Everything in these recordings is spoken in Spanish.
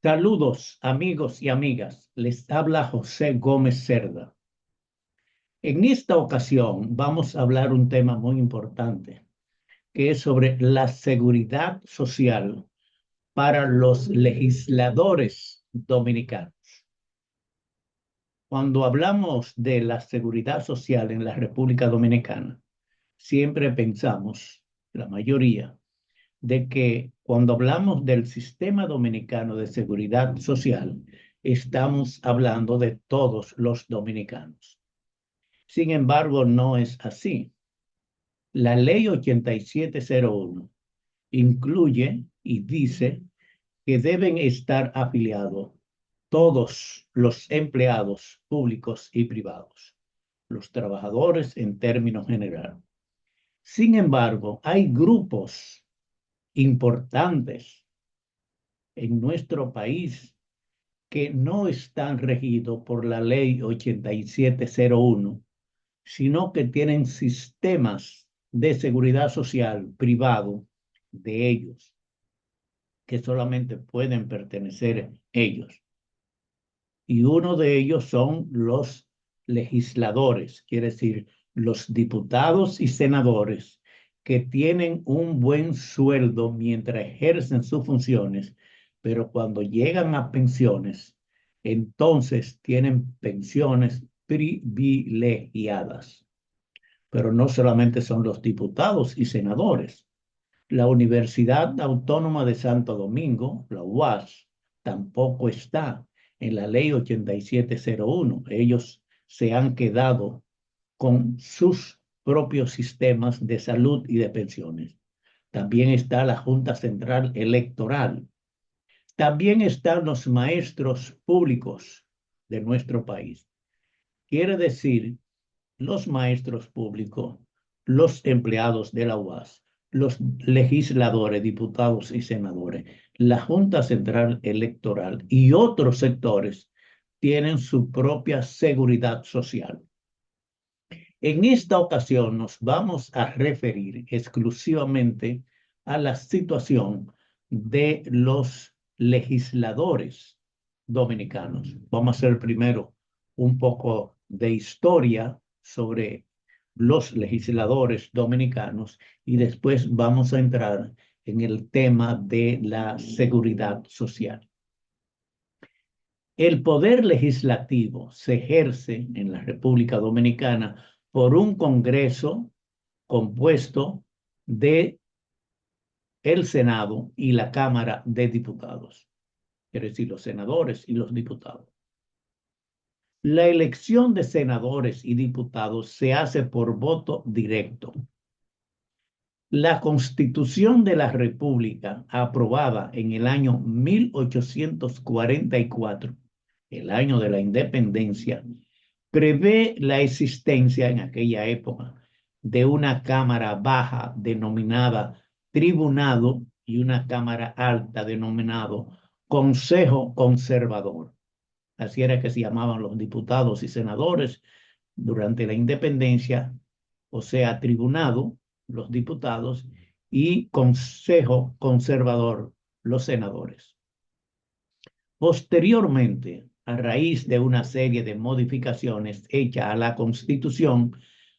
Saludos, amigos y amigas. Les habla José Gómez Cerda. En esta ocasión vamos a hablar un tema muy importante, que es sobre la seguridad social para los legisladores dominicanos. Cuando hablamos de la seguridad social en la República Dominicana, siempre pensamos, la mayoría, de que cuando hablamos del sistema dominicano de seguridad social, estamos hablando de todos los dominicanos. Sin embargo, no es así. La ley 8701 incluye y dice que deben estar afiliados todos los empleados públicos y privados, los trabajadores en términos generales. Sin embargo, hay grupos importantes en nuestro país que no están regidos por la ley 8701, sino que tienen sistemas de seguridad social privado de ellos, que solamente pueden pertenecer ellos. Y uno de ellos son los legisladores, quiere decir, los diputados y senadores que tienen un buen sueldo mientras ejercen sus funciones, pero cuando llegan a pensiones, entonces tienen pensiones privilegiadas. Pero no solamente son los diputados y senadores. La Universidad Autónoma de Santo Domingo, la UAS, tampoco está en la ley 8701. Ellos se han quedado con sus propios sistemas de salud y de pensiones. También está la Junta Central Electoral. También están los maestros públicos de nuestro país. Quiere decir, los maestros públicos, los empleados de la UAS, los legisladores, diputados y senadores, la Junta Central Electoral y otros sectores tienen su propia seguridad social. En esta ocasión nos vamos a referir exclusivamente a la situación de los legisladores dominicanos. Vamos a hacer primero un poco de historia sobre los legisladores dominicanos y después vamos a entrar en el tema de la seguridad social. El poder legislativo se ejerce en la República Dominicana por un Congreso compuesto de el Senado y la Cámara de Diputados, es decir, los senadores y los diputados. La elección de senadores y diputados se hace por voto directo. La Constitución de la República, aprobada en el año 1844, el año de la independencia, prevé la existencia en aquella época de una cámara baja denominada tribunado y una cámara alta denominado Consejo Conservador. Así era que se llamaban los diputados y senadores durante la independencia, o sea, tribunado, los diputados, y Consejo Conservador, los senadores. Posteriormente, a raíz de una serie de modificaciones hechas a la Constitución,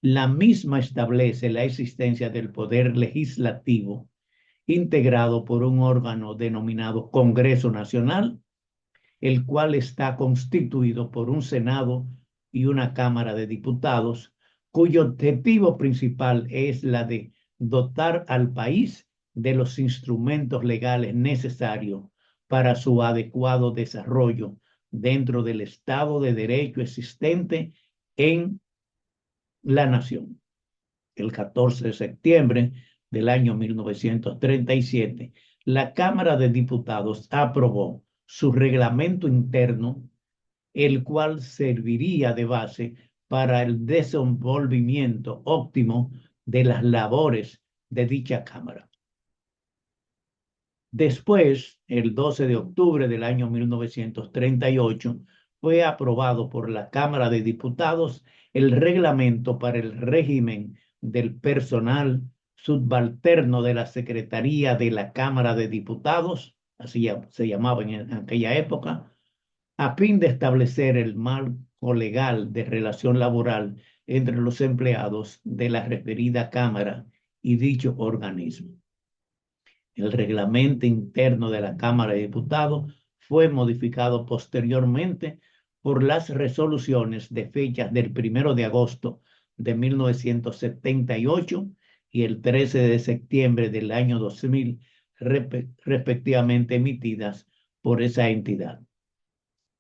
la misma establece la existencia del poder legislativo integrado por un órgano denominado Congreso Nacional, el cual está constituido por un Senado y una Cámara de Diputados, cuyo objetivo principal es la de dotar al país de los instrumentos legales necesarios para su adecuado desarrollo dentro del Estado de Derecho existente en la nación. El 14 de septiembre del año 1937, la Cámara de Diputados aprobó su reglamento interno, el cual serviría de base para el desenvolvimiento óptimo de las labores de dicha Cámara. Después, el 12 de octubre del año 1938, fue aprobado por la Cámara de Diputados el reglamento para el régimen del personal subalterno de la Secretaría de la Cámara de Diputados, así se llamaba en aquella época, a fin de establecer el marco legal de relación laboral entre los empleados de la referida Cámara y dicho organismo. El reglamento interno de la Cámara de Diputados fue modificado posteriormente por las resoluciones de fechas del 1 de agosto de 1978 y el 13 de septiembre del año 2000, respectivamente emitidas por esa entidad.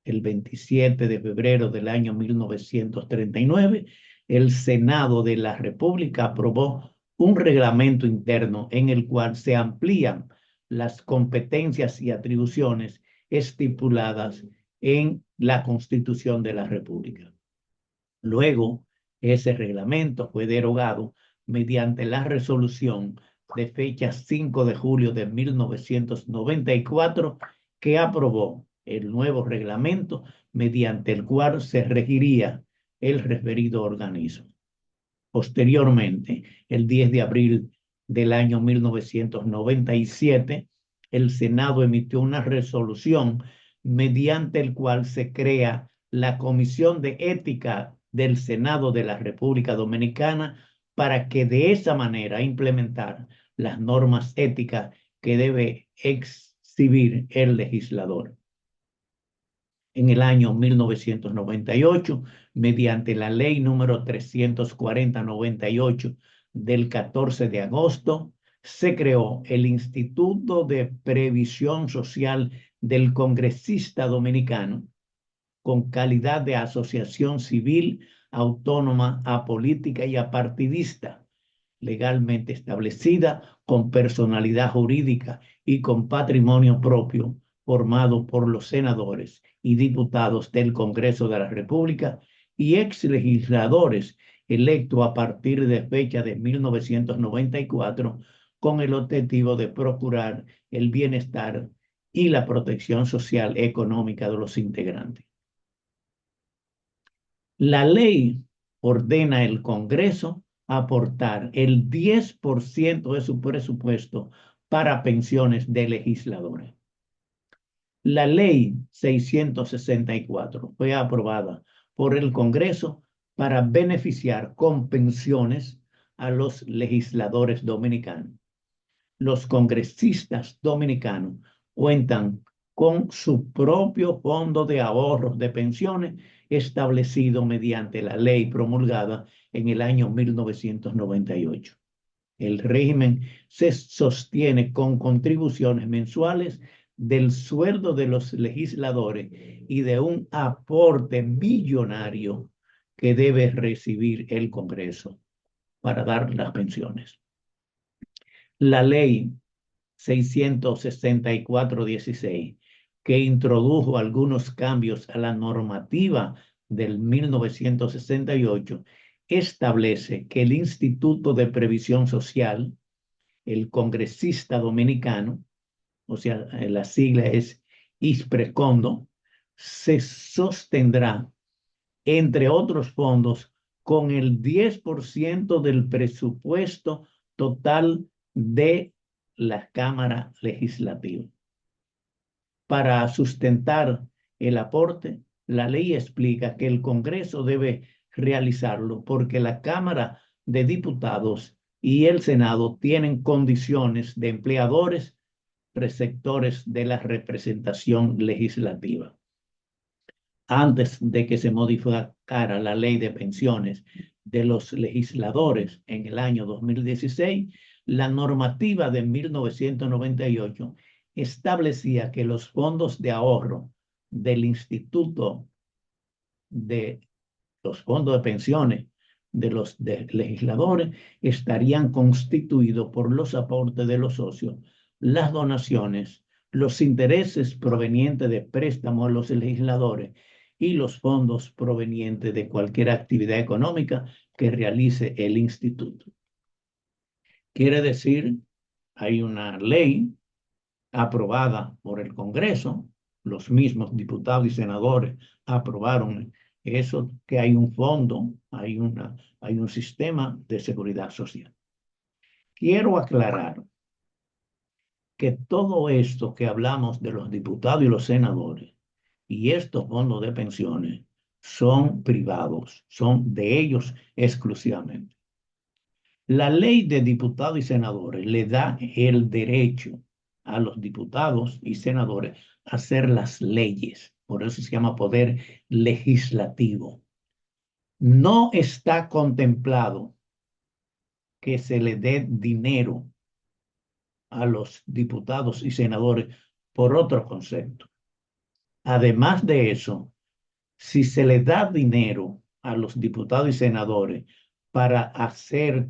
El 27 de febrero del año 1939, el Senado de la República aprobó un reglamento interno en el cual se amplían las competencias y atribuciones estipuladas en la Constitución de la República. Luego, ese reglamento fue derogado mediante la resolución de fecha 5 de julio de 1994 que aprobó el nuevo reglamento mediante el cual se regiría el referido organismo. Posteriormente, el 10 de abril del año 1997, el Senado emitió una resolución mediante el cual se crea la Comisión de Ética del Senado de la República Dominicana para que de esa manera implementar las normas éticas que debe exhibir el legislador. En el año 1998, mediante la ley número 340/98 del 14 de agosto, se creó el Instituto de Previsión Social del Congresista Dominicano, con calidad de asociación civil autónoma, apolítica y apartidista, legalmente establecida, con personalidad jurídica y con patrimonio propio, formado por los senadores y diputados del Congreso de la República y exlegisladores electos a partir de fecha de 1994, con el objetivo de procurar el bienestar y la protección social económica de los integrantes. La ley ordena al Congreso aportar el 10% de su presupuesto para pensiones de legisladores. La ley 664 fue aprobada por el Congreso para beneficiar con pensiones a los legisladores dominicanos. Los congresistas dominicanos cuentan con su propio fondo de ahorros de pensiones establecido mediante la ley promulgada en el año 1998. El régimen se sostiene con contribuciones mensuales del sueldo de los legisladores y de un aporte millonario que debe recibir el Congreso para dar las pensiones. La ley 664/16, que introdujo algunos cambios a la normativa del 1968, establece que el Instituto de Previsión Social, el congresista dominicano, o sea, la sigla es ISPRECONDO, se sostendrá, entre otros fondos, con el 10% del presupuesto total de la Cámara Legislativa. Para sustentar el aporte, la ley explica que el Congreso debe realizarlo porque la Cámara de Diputados y el Senado tienen condiciones de empleadores receptores de la representación legislativa. Antes de que se modificara la ley de pensiones de los legisladores en el año 2016, la normativa de 1998 establecía que los fondos de ahorro del Instituto de los fondos de pensiones de los legisladores estarían constituidos por los aportes de los socios, las donaciones, los intereses provenientes de préstamos a los legisladores y los fondos provenientes de cualquier actividad económica que realice el instituto. Quiere decir, hay una ley aprobada por el Congreso, los mismos diputados y senadores aprobaron eso, que hay un fondo, hay un sistema de seguridad social. Quiero aclarar que todo esto que hablamos de los diputados y los senadores y estos fondos de pensiones son privados, son de ellos exclusivamente. La ley de diputados y senadores le da el derecho a los diputados y senadores a hacer las leyes. Por eso se llama poder legislativo. No está contemplado que se le dé dinero a los diputados y senadores por otro concepto. Además de eso, si se le da dinero a los diputados y senadores para hacer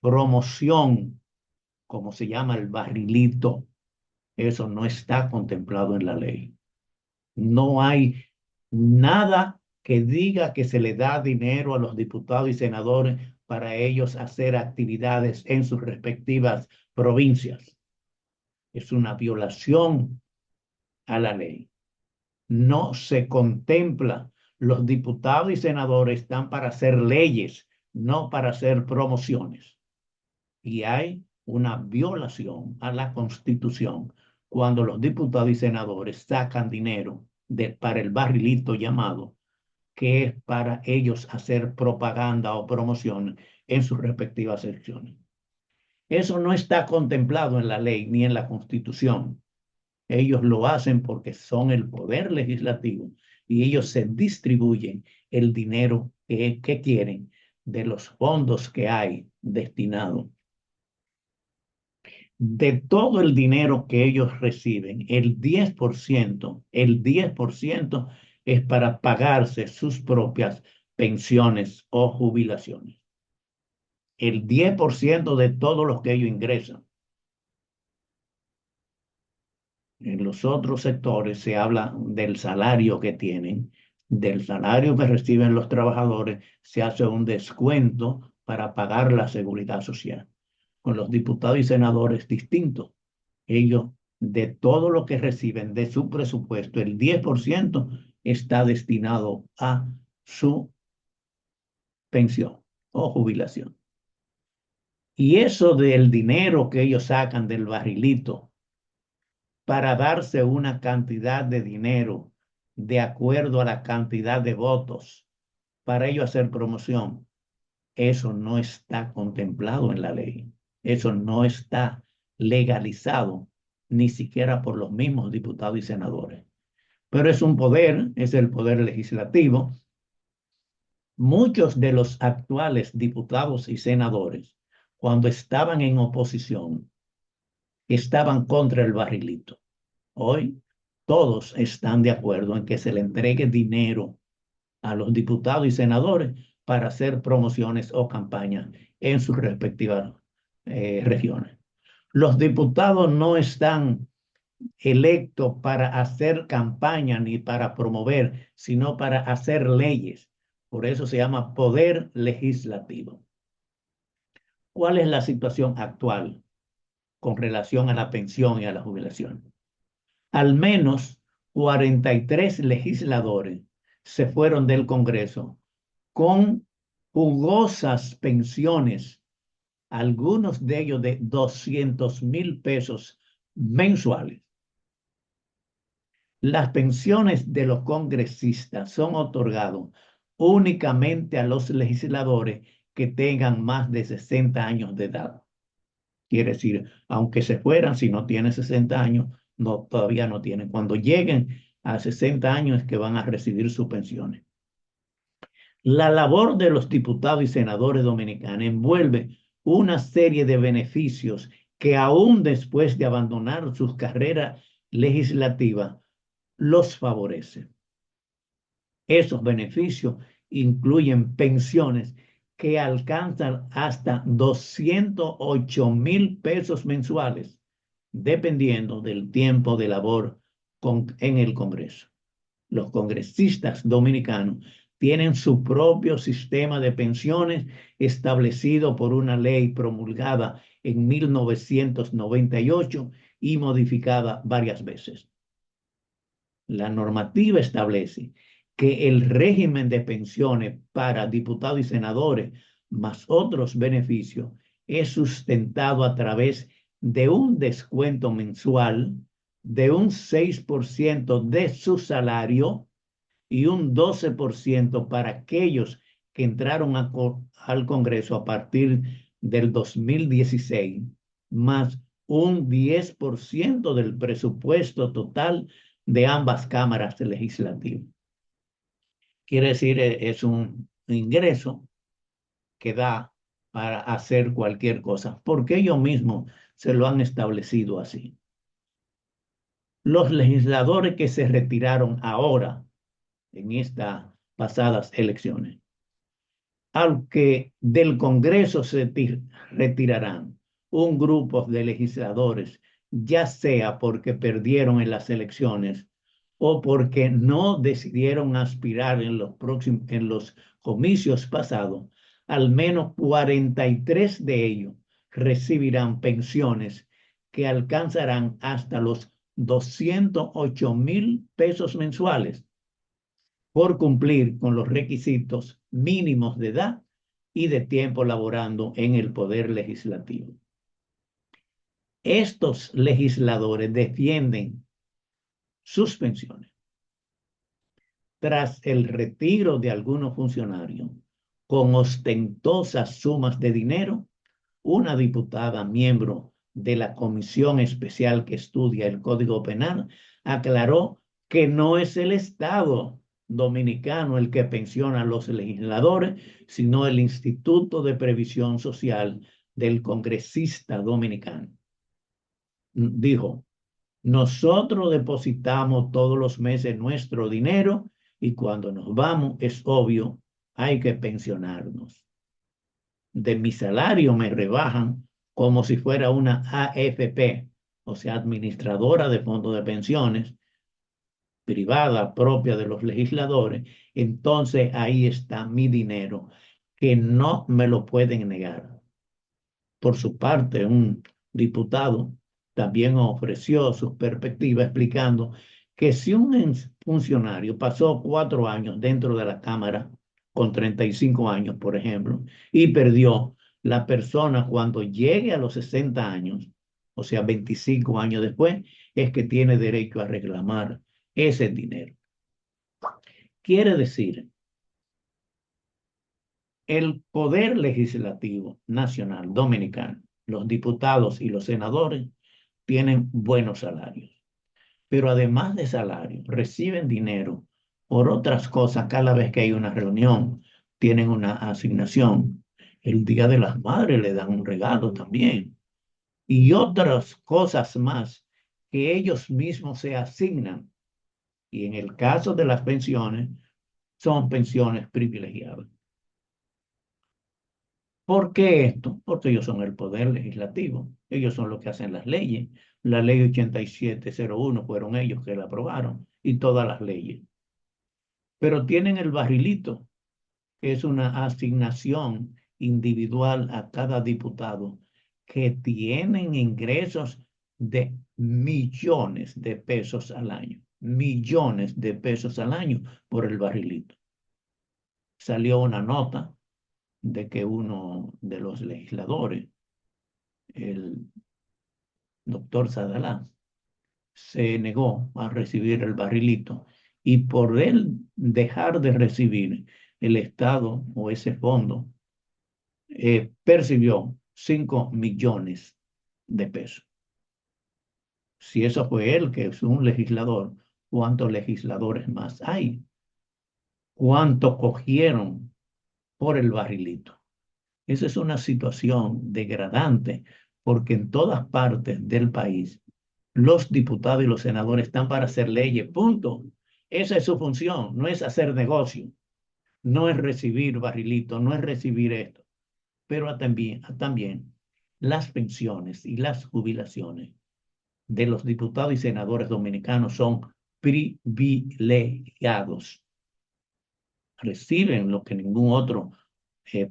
promoción, como se llama el barrilito, eso no está contemplado en la ley. No hay nada que diga que se le da dinero a los diputados y senadores para ellos hacer actividades en sus respectivas provincias. Es una violación a la ley. No se contempla. Los diputados y senadores están para hacer leyes, no para hacer promociones. Y hay una violación a la Constitución cuando los diputados y senadores sacan dinero para el barrilito llamado, que es para ellos hacer propaganda o promoción en sus respectivas secciones. Eso no está contemplado en la ley ni en la Constitución. Ellos lo hacen porque son el poder legislativo y ellos se distribuyen el dinero que quieren de los fondos que hay destinados. De todo el dinero que ellos reciben, el 10% es para pagarse sus propias pensiones o jubilaciones. El 10% de todo lo que ellos ingresan. En los otros sectores se habla del salario que tienen, del salario que reciben los trabajadores, se hace un descuento para pagar la seguridad social. Con los diputados y senadores distintos. Ellos, de todo lo que reciben de su presupuesto, el 10% está destinado a su pensión o jubilación. Y eso del dinero que ellos sacan del barrilito para darse una cantidad de dinero de acuerdo a la cantidad de votos para ello hacer promoción, eso no está contemplado en la ley. Eso no está legalizado ni siquiera por los mismos diputados y senadores. Pero es un poder, es el poder legislativo. Muchos de los actuales diputados y senadores, cuando estaban en oposición, estaban contra el barrilito. Hoy todos están de acuerdo en que se le entregue dinero a los diputados y senadores para hacer promociones o campañas en sus respectivas regiones. Los diputados no están electos para hacer campaña ni para promover, sino para hacer leyes. Por eso se llama poder legislativo. ¿Cuál es la situación actual con relación a la pensión y a la jubilación? Al menos 43 legisladores se fueron del Congreso con jugosas pensiones, algunos de ellos de 200,000 pesos mensuales. Las pensiones de los congresistas son otorgadas únicamente a los legisladores que tengan más de 60 años de edad. Quiere decir, aunque se fueran, si no tienen 60 años, no, todavía no tienen. Cuando lleguen a 60 años es que van a recibir sus pensiones. La labor de los diputados y senadores dominicanos envuelve una serie de beneficios que aún después de abandonar sus carreras legislativas, los favorecen. Esos beneficios incluyen pensiones que alcanzan hasta 208,000 pesos mensuales, dependiendo del tiempo de labor en el Congreso. Los congresistas dominicanos tienen su propio sistema de pensiones establecido por una ley promulgada en 1998 y modificada varias veces. La normativa establece que el régimen de pensiones para diputados y senadores, más otros beneficios, es sustentado a través de un descuento mensual de un 6% de su salario y un 12% para aquellos que entraron al Congreso a partir del 2016, más un 10% del presupuesto total de ambas cámaras legislativas. Quiere decir, es un ingreso que da para hacer cualquier cosa, porque ellos mismos se lo han establecido así. Los legisladores que se retiraron ahora en estas pasadas elecciones, aunque del Congreso se retirarán un grupo de legisladores, ya sea porque perdieron en las elecciones o porque no decidieron aspirar en los comicios pasados, al menos 43 de ellos recibirán pensiones que alcanzarán hasta los 208,000 pesos mensuales por cumplir con los requisitos mínimos de edad y de tiempo laborando en el Poder Legislativo. Estos legisladores defienden sus pensiones tras el retiro de algunos funcionarios con ostentosas sumas de dinero. Una diputada miembro de la comisión especial que estudia el Código Penal aclaró que no es el Estado dominicano el que pensiona a los legisladores, sino el Instituto de Previsión Social del congresista dominicano. Dijo: nosotros depositamos todos los meses nuestro dinero y cuando nos vamos, es obvio, hay que pensionarnos. De mi salario me rebajan como si fuera una AFP, o sea, administradora de fondos de pensiones, privada propia de los legisladores. Entonces ahí está mi dinero, que no me lo pueden negar. Por su parte, un diputado también ofreció su perspectiva explicando que si un funcionario pasó 4 años dentro de la Cámara, con 35 años, por ejemplo, y perdió, la persona cuando llegue a los 60 años, o sea, 25 años después, es que tiene derecho a reclamar ese dinero. Quiere decir, el Poder Legislativo Nacional Dominicano, los diputados y los senadores, tienen buenos salarios, pero además de salario, reciben dinero por otras cosas cada vez que hay una reunión, tienen una asignación. El Día de las Madres le dan un regalo también. Y otras cosas más que ellos mismos se asignan. Y en el caso de las pensiones, son pensiones privilegiadas. ¿Por qué esto? Porque ellos son el poder legislativo. Ellos son los que hacen las leyes. La ley 8701 fueron ellos que la aprobaron y todas las leyes. Pero tienen el barrilito, que es una asignación individual a cada diputado, que tienen ingresos de millones de pesos al año. Millones de pesos al año por el barrilito. Salió una nota de que uno de los legisladores, el doctor Sadalá, se negó a recibir el barrilito y por él dejar de recibir, el Estado o ese fondo percibió 5 millones de pesos. Si eso fue él, que es un legislador, ¿cuántos legisladores más hay? ¿Cuánto cogieron por el barrilito? Esa es una situación degradante porque en todas partes del país los diputados y los senadores están para hacer leyes, punto. Esa es su función, no es hacer negocio, no es recibir barrilito, no es recibir esto, pero también las pensiones y las jubilaciones de los diputados y senadores dominicanos son privilegiados. Reciben lo que ningún otro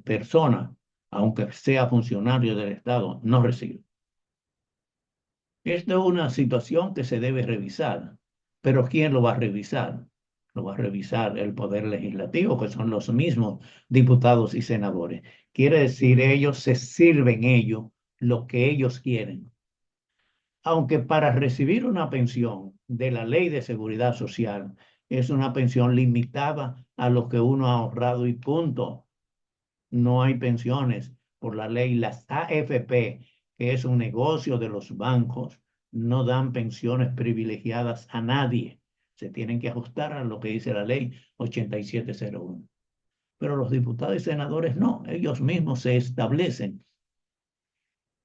persona, aunque sea funcionario del Estado, no recibe. Esta es una situación que se debe revisar, pero ¿quién lo va a revisar? Lo va a revisar el Poder Legislativo, que son los mismos diputados y senadores. Quiere decir, ellos se sirven ellos lo que ellos quieren. aunque para recibir una pensión de la Ley de Seguridad Social es una pensión limitada a lo que uno ha ahorrado y punto. No hay pensiones por la ley. Las AFP, que es un negocio de los bancos, no dan pensiones privilegiadas a nadie. Se tienen que ajustar a lo que dice la ley 8701. Pero los diputados y senadores no, ellos mismos se establecen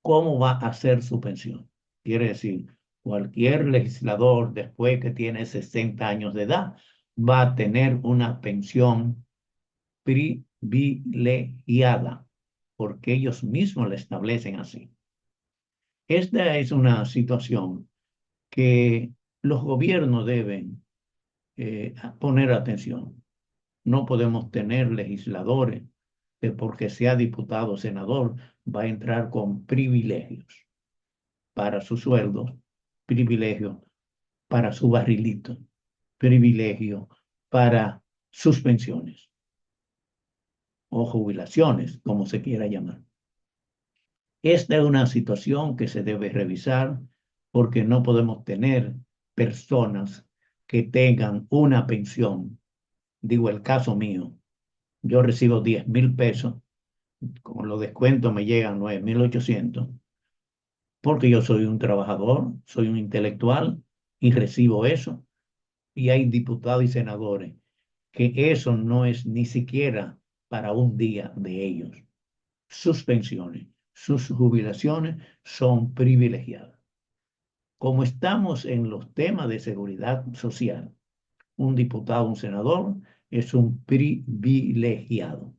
cómo va a ser su pensión. Quiere decir, cualquier legislador después que tiene 60 años de edad va a tener una pensión privilegiada, porque ellos mismos la establecen así. Esta es una situación que los gobiernos deben poner atención. No podemos tener legisladores que porque sea diputado o senador va a entrar con privilegios para su sueldo, privilegio para su barrilito, privilegio para sus pensiones o jubilaciones, como se quiera llamar. Esta es una situación que se debe revisar porque no podemos tener personas que tengan una pensión. Digo, el caso mío, yo recibo 10.000 pesos, con los descuentos me llegan 9.800, porque yo soy un trabajador, soy un intelectual y recibo eso. Y hay diputados y senadores que eso no es ni siquiera para un día de ellos. Sus pensiones, sus jubilaciones son privilegiadas. Como estamos en los temas de seguridad social, un diputado, un senador es un privilegiado,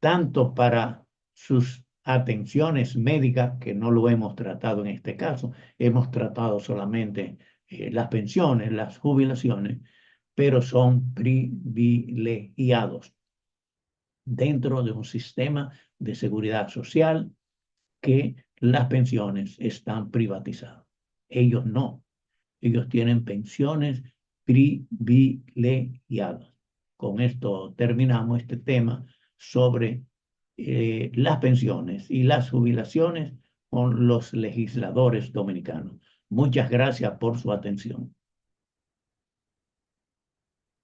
tanto para sus atenciones médicas, que no lo hemos tratado en este caso, hemos tratado solamente las pensiones, las jubilaciones, pero son privilegiados dentro de un sistema de seguridad social que las pensiones están privatizadas. Ellos no, ellos tienen pensiones privilegiadas. Con esto terminamos este tema sobre las pensiones y las jubilaciones con los legisladores dominicanos. Muchas gracias por su atención.